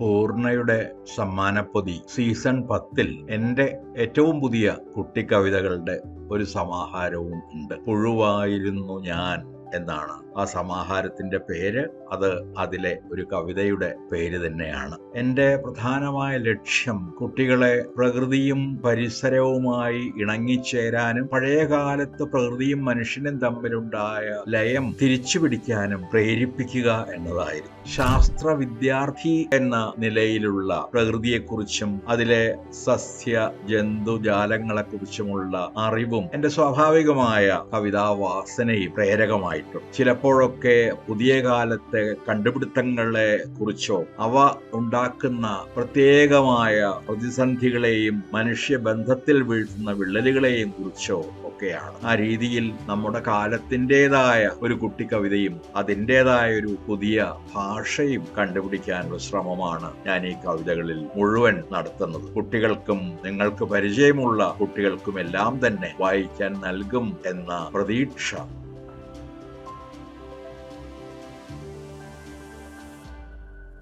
പൂർണ്ണയുടെ സമ്മാനപ്പൊതി season 10 എൻ്റെ ഏറ്റവും പുതിയ കുട്ടിക്കവിതകളുടെ ഒരു സമാഹാരവും ഉണ്ട്. പുഴുവായിരുന്നു ഞാൻ എന്നാണ് ആ സമാഹാരത്തിന്റെ പേര്. അത് അതിലെ ഒരു കവിതയുടെ പേര് തന്നെയാണ്. എൻ്റെ പ്രധാനമായ ലക്ഷ്യം കുട്ടികളെ പ്രകൃതിയും പരിസരവുമായി ഇണങ്ങിച്ചേരാനും പഴയകാലത്ത് പ്രകൃതിയും മനുഷ്യനും തമ്മിലുണ്ടായ ലയം തിരിച്ചു പിടിക്കാനും പ്രേരിപ്പിക്കുക എന്നതായിരുന്നു. ശാസ്ത്ര വിദ്യാർത്ഥി എന്ന നിലയിലുള്ള പ്രകൃതിയെക്കുറിച്ചും അതിലെ സസ്യ ജന്തുജാലങ്ങളെക്കുറിച്ചുമുള്ള അറിവും എൻ്റെ സ്വാഭാവികമായ കവിതാവാസനയും പ്രേരകമായിട്ടുണ്ട്. ചിലപ്പോഴൊക്കെ പുതിയ കാലത്തെ കണ്ടുപിടുത്തങ്ങളെ കുറിച്ചോ അവ ഉണ്ടാക്കുന്ന പ്രത്യേകമായ പ്രതിസന്ധികളെയും മനുഷ്യബന്ധത്തിൽ വീഴ്ത്തുന്ന വിള്ളലുകളെയും കുറിച്ചോ ഒക്കെയാണ്. ആ രീതിയിൽ നമ്മുടെ കാലത്തിൻ്റെതായ ഒരു കുട്ടിക്കവിതയും അതിൻ്റെതായ ഒരു പുതിയ ഭാഷയും കണ്ടുപിടിക്കാനുള്ള ശ്രമമാണ് ഞാൻ ഈ കവിതകളിൽ മുഴുവൻ നടത്തുന്നത്. കുട്ടികൾക്കും നിങ്ങൾക്ക് പരിചയമുള്ള കുട്ടികൾക്കും എല്ലാം തന്നെ വായിക്കാൻ നൽകും എന്ന പ്രതീക്ഷ